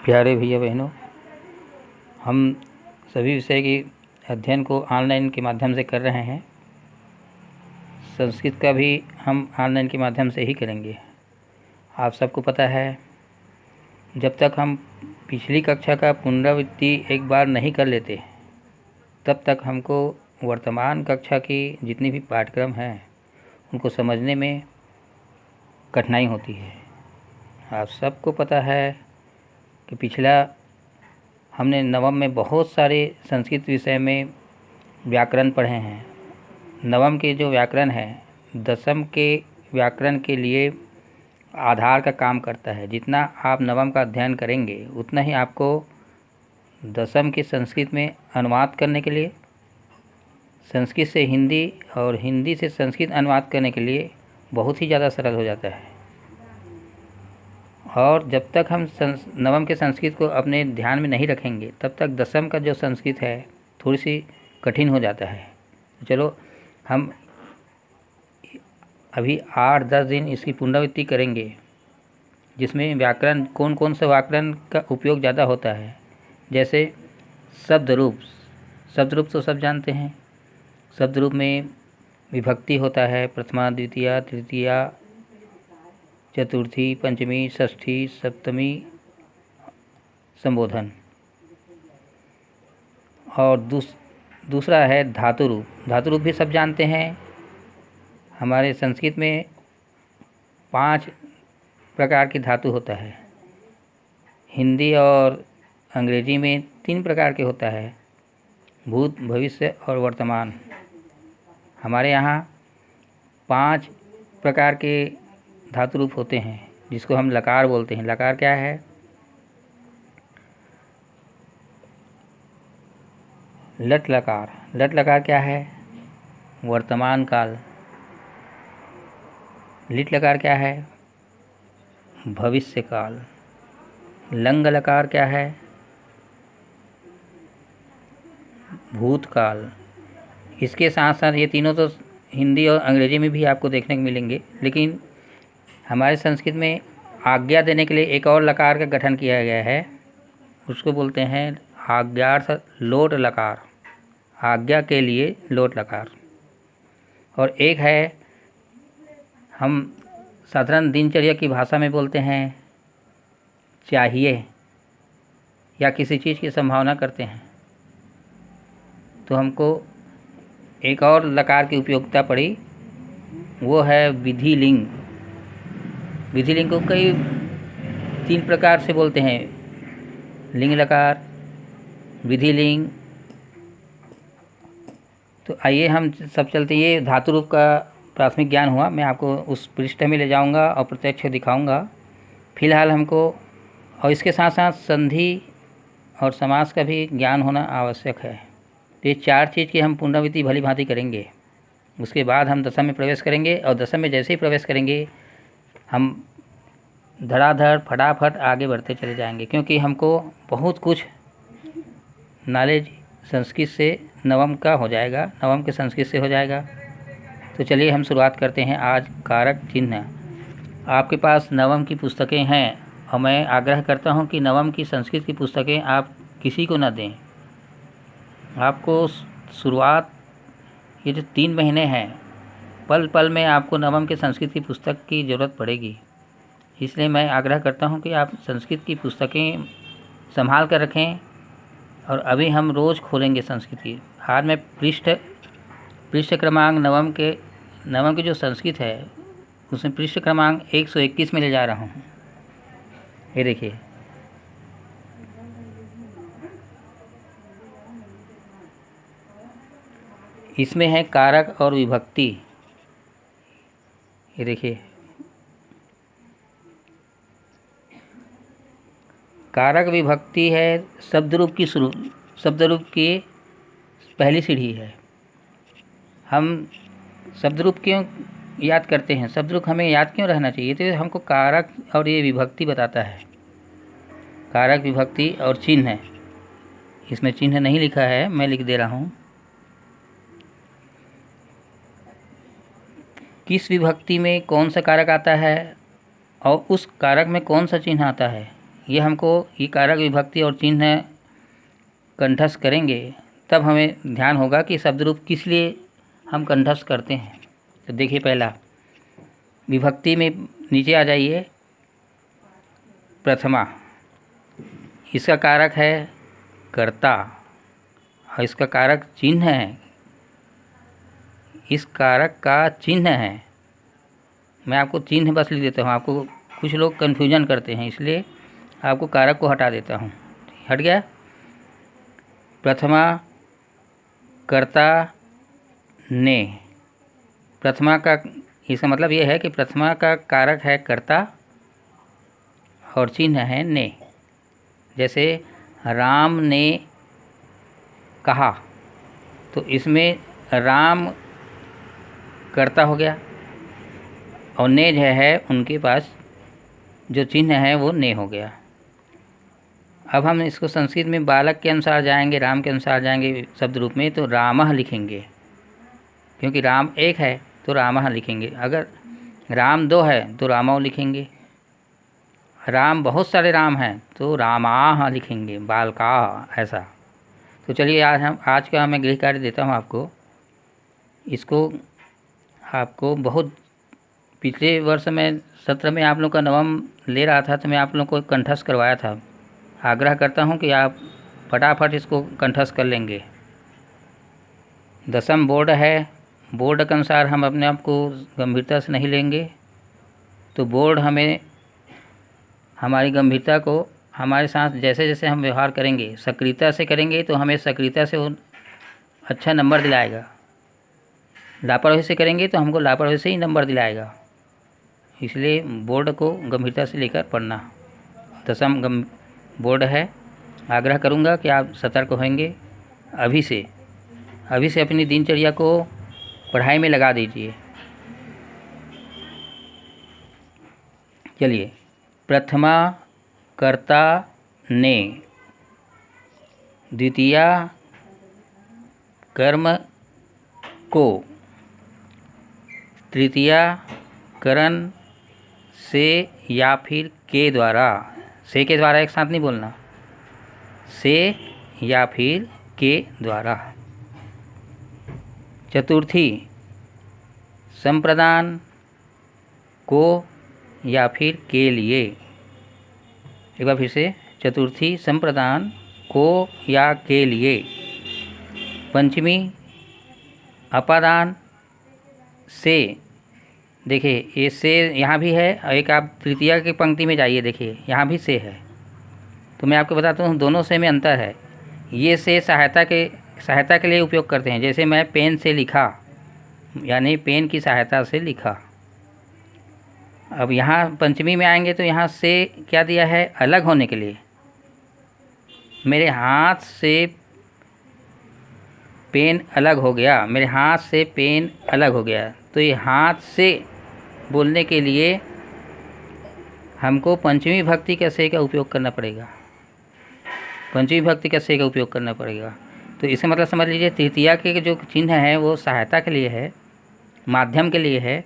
प्यारे भैया बहनों, हम सभी विषय के अध्ययन को ऑनलाइन के माध्यम से कर रहे हैं। संस्कृत का भी हम ऑनलाइन के माध्यम से ही करेंगे। आप सबको पता है, जब तक हम पिछली कक्षा का पुनरावृत्ति एक बार नहीं कर लेते तब तक हमको वर्तमान कक्षा की जितनी भी पाठ्यक्रम हैं उनको समझने में कठिनाई होती है। आप सबको पता है कि पिछला हमने नवम में बहुत सारे संस्कृत विषय में व्याकरण पढ़े हैं। नवम के जो व्याकरण है दसम के व्याकरण के लिए आधार का काम करता है। जितना आप नवम का अध्ययन करेंगे उतना ही आपको दसम के संस्कृत में अनुवाद करने के लिए, संस्कृत से हिंदी और हिंदी से संस्कृत अनुवाद करने के लिए बहुत ही ज़्यादा सरल हो जाता है। और जब तक हम नवम के संस्कृत को अपने ध्यान में नहीं रखेंगे तब तक दसम का जो संस्कृत है थोड़ी सी कठिन हो जाता है। चलो हम अभी 8-10 दिन इसकी पुनरावृत्ति करेंगे, जिसमें व्याकरण कौन कौन सा व्याकरण का उपयोग ज़्यादा होता है। जैसे शब्द रूप तो सब जानते हैं। शब्द रूप में विभक्ति होता है, प्रथमा, द्वितीया, तृतीया, चतुर्थी, पंचमी, षष्ठी, सप्तमी, संबोधन। और दूसरा है धातु रूप। धातु रूप भी सब जानते हैं। हमारे संस्कृत में 5 प्रकार की धातु होता है। हिंदी और अंग्रेजी में 3 प्रकार के होता है, भूत, भविष्य और वर्तमान। हमारे यहाँ 5 प्रकार के धातु रूप होते हैं जिसको हम लकार बोलते हैं। लकार क्या है? लट लकार। लट लकार क्या है? वर्तमान काल। लिट लकार क्या है? भविष्य काल। लंग लकार क्या है? भूतकाल। इसके साथ साथ ये तीनों तो हिंदी और अंग्रेजी में भी आपको देखने को मिलेंगे, लेकिन हमारे संस्कृत में आज्ञा देने के लिए एक और लकार का गठन किया गया है। उसको बोलते हैं आज्ञार्थ लोट लकार। आज्ञा के लिए लोट लकार। और एक है, हम साधारण दिनचर्या की भाषा में बोलते हैं चाहिए, या किसी चीज़ की संभावना करते हैं तो हमको एक और लकार की उपयोगिता पड़ी, वो है विधि लिंग। विधि लिंग को कई 3 प्रकार से बोलते हैं, लिंग लकार, विधि लिंग। तो आइए हम सब चलते। ये धातु रूप का प्राथमिक ज्ञान हुआ। मैं आपको उस पृष्ठ में ले जाऊंगा और प्रत्यक्ष दिखाऊंगा। फिलहाल हमको, और इसके साथ साथ संधि और समास का भी ज्ञान होना आवश्यक है। तो ये 4 चीज़ की हम पुनरावृत्ति भली भांति करेंगे। उसके बाद हम दसम में प्रवेश करेंगे, और दसम में जैसे ही प्रवेश करेंगे हम धड़ाधड़ फटाफट आगे बढ़ते चले जाएंगे, क्योंकि हमको बहुत कुछ नॉलेज संस्कृत से नवम का हो जाएगा, नवम के संस्कृत से हो जाएगा। तो चलिए हम शुरुआत करते हैं। आज कारक चिन्ह। आपके पास नवम की पुस्तकें हैं, और मैं आग्रह करता हूं कि नवम की संस्कृत की पुस्तकें आप किसी को न दें। आपको शुरुआत, ये जो 3 महीने हैं, पल पल में आपको नवम के संस्कृत की पुस्तक की ज़रूरत पड़ेगी। इसलिए मैं आग्रह करता हूं कि आप संस्कृत की पुस्तकें संभाल कर रखें। और अभी हम रोज़ खोलेंगे संस्कृत की। आज मैं पृष्ठ क्रमांक नवम के जो संस्कृत है उसमें पृष्ठ क्रमांक 121 में ले जा रहा हूँ। ये देखिए, इसमें है कारक और विभक्ति। ये देखिए, कारक विभक्ति है शब्द रूप की पहली सीढ़ी है। हम शब्द रूप क्यों याद करते हैं? शब्द रूप हमें याद क्यों रहना चाहिए? तो हमको कारक और ये विभक्ति बताता है। कारक, विभक्ति और चिन्ह है। इसमें चिन्ह नहीं लिखा है, मैं लिख दे रहा हूँ। किस विभक्ति में कौन सा कारक आता है और उस कारक में कौन सा चिन्ह आता है, ये हमको ये कारक विभक्ति और चिन्ह कंठस्थ करेंगे तब हमें ध्यान होगा कि शब्द रूप किस लिए हम कंठस्थ करते हैं। तो देखिए पहला विभक्ति में नीचे आ जाइए, प्रथमा, इसका कारक है कर्ता और इसका कारक चिन्ह है, इस कारक का चिन्ह है। मैं आपको चिन्ह बस लिख देता हूँ, आपको कुछ लोग कन्फ्यूजन करते हैं इसलिए आपको कारक को हटा देता हूँ। हट गया। प्रथमा, कर्ता, ने। प्रथमा का इसका मतलब ये है कि प्रथमा का कारक है कर्ता और चिन्ह है ने। जैसे राम ने कहा, तो इसमें राम कर्ता हो गया और ने जो है उनके पास जो चिन्ह है वो ने हो गया। अब हम इसको संस्कृत में बालक के अनुसार जाएंगे, राम के अनुसार जाएंगे शब्द रूप में, तो रामः लिखेंगे, क्योंकि राम एक है तो रामः लिखेंगे। अगर राम दो है तो रामौ लिखेंगे। राम बहुत सारे राम हैं तो रामाः लिखेंगे, बालकाः, ऐसा। तो चलिए आज का मैं गृह कार्य देता हूँ आपको। इसको आपको बहुत पिछले वर्ष में सत्र में आप लोग का नवम ले रहा था तो मैं आप लोग को कंठस्थ करवाया था। आग्रह करता हूँ कि आप फटाफट इसको कंठस्थ कर लेंगे। 10वीं बोर्ड है, बोर्ड के अनुसार हम अपने आप को गंभीरता से नहीं लेंगे, तो बोर्ड हमें हमारी गंभीरता को हमारे साथ जैसे जैसे हम व्यवहार करेंगे, सक्रियता से करेंगे तो हमें सक्रियता से वो अच्छा नंबर दिलाएगा। लापरवाही से करेंगे तो हमको लापरवाही से ही नंबर दिलाएगा। इसलिए बोर्ड को गंभीरता से लेकर पढ़ना। 10वीं बोर्ड है, आग्रह करूँगा कि आप सतर्क होंगे। अभी से अपनी दिनचर्या को पढ़ाई में लगा दीजिए। चलिए, प्रथमा, कर्ता, ने। द्वितीया, कर्म, को। तृतीया, करण, से या फिर के द्वारा। से के द्वारा एक साथ नहीं बोलना, से या फिर के द्वारा। चतुर्थी, संप्रदान, को या फिर के लिए। एक बार फिर से, चतुर्थी, संप्रदान, को या के लिए। पंचमी, अपादान, से। देखिए ये से यहाँ भी है और एक आप तृतीया की पंक्ति में जाइए, देखिए यहाँ भी से है। तो मैं आपको बताता हूँ दोनों से में अंतर है। ये से सहायता के लिए उपयोग करते हैं। जैसे मैं पेन से लिखा, यानी पेन की सहायता से लिखा। अब यहाँ पंचमी में आएंगे तो यहाँ से क्या दिया है, अलग होने के लिए। मेरे हाथ से पेन अलग हो गया, मेरे हाथ से पेन अलग हो गया। तो ये हाथ से बोलने के लिए हमको पंचमी भक्ति का से का उपयोग करना पड़ेगा। पंचमी भक्ति का से का उपयोग करना पड़ेगा। तो इसका मतलब समझ लीजिए, तृतीया के जो चिन्ह है वो सहायता के लिए है, माध्यम के लिए है,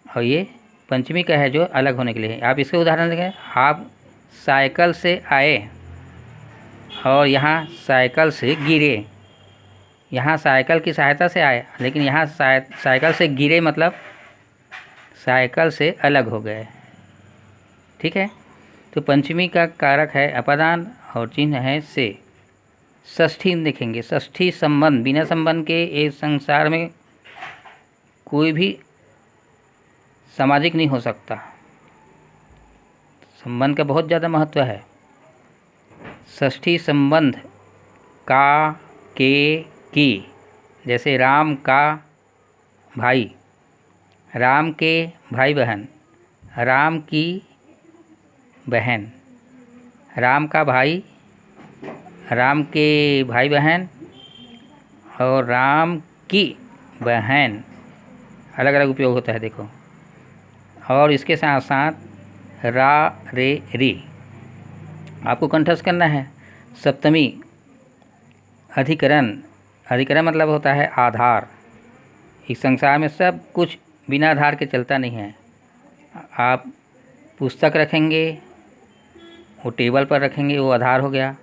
और ये पंचमी का है जो अलग होने के लिए है। आप इसके उदाहरण देखें, आप साइकिल से आए और यहाँ साइकिल से गिरे। यहाँ साइकिल की सहायता से आए, लेकिन यहाँ साइकिल से गिरे मतलब साइकिल से अलग हो गए। ठीक है। तो पंचमी का कारक है अपादान और चिन्ह है से। षष्ठी देखेंगे, षष्ठी संबंध। बिना संबंध के इस संसार में कोई भी सामाजिक नहीं हो सकता। संबंध का बहुत ज़्यादा महत्व है। षष्ठी संबंध, का, के, की। जैसे राम का भाई, राम के भाई बहन, राम की बहन, राम का भाई, राम के भाई बहन और राम की बहन, अलग अलग उपयोग होता है देखो। और इसके साथ साथ रा, रे, री आपको कंठस्थ करना है। सप्तमी, अधिकरण। अधिकरण मतलब होता है आधार। इस संसार में सब कुछ बिना आधार के चलता नहीं है। आप पुस्तक रखेंगे वो टेबल पर रखेंगे, वो आधार हो गया।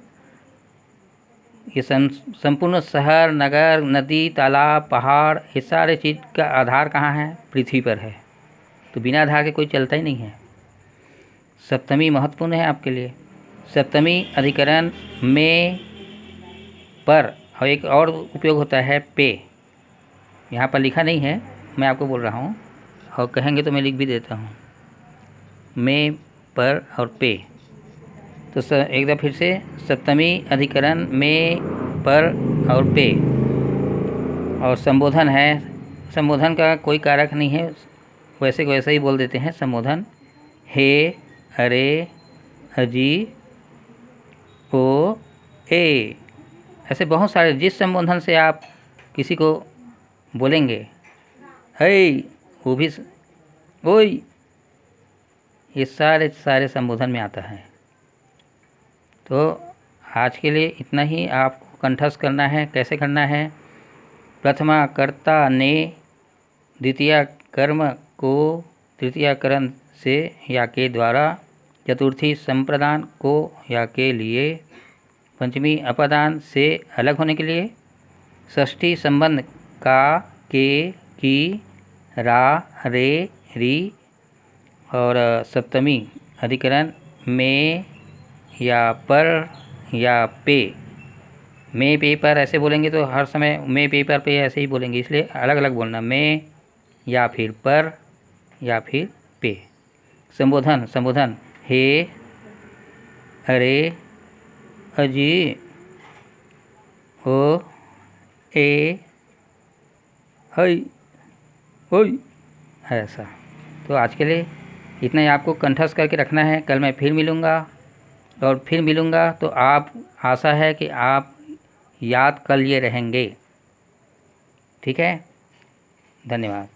ये संपूर्ण शहर, नगर, नदी, तालाब, पहाड़, ये सारे चीज़ का आधार कहाँ है? पृथ्वी पर है। तो बिना आधार के कोई चलता ही नहीं है। सप्तमी महत्वपूर्ण है आपके लिए। सप्तमी अधिकरण में, पर, और एक और उपयोग होता है पे। यहाँ पर लिखा नहीं है, मैं आपको बोल रहा हूँ, और कहेंगे तो मैं लिख भी देता हूँ। में, पर और पे। तो एक बार फिर से, सप्तमी अधिकरण में, पर और पे। और संबोधन है। संबोधन का कोई कारक नहीं है, वैसे को वैसे ही बोल देते हैं संबोधन। हे, अरे, अजी, ओ, ए, ऐसे बहुत सारे, जिस संबोधन से आप किसी को बोलेंगे, हे, वो भी, ओई, ये सारे सारे संबोधन में आता है। तो आज के लिए इतना ही। आपको कंठस्थ करना है। कैसे करना है? प्रथमा कर्ता ने, द्वितीय कर्म को तृतीय करण से या के द्वारा, चतुर्थी संप्रदान को या के लिए, पंचमी अपदान से अलग होने के लिए, षष्ठी संबंध का, के, की, रा, रे, री, और सप्तमी अधिकरण में या पर या पे। में, पे, पर ऐसे बोलेंगे तो हर समय में, पे, पर, पे ऐसे ही बोलेंगे, इसलिए अलग अलग बोलना। में या फिर पर या फिर पे। संबोधन, संबोधन, हे, अरे, अजी, ओ, ए, हई, ओई, ऐसा। तो आज के लिए इतना ही आपको कंठस्थ करके रखना है। कल मैं फिर मिलूँगा, और फिर मिलूँगा तो आप, आशा है कि आप याद कर लिए रहेंगे। ठीक है, धन्यवाद।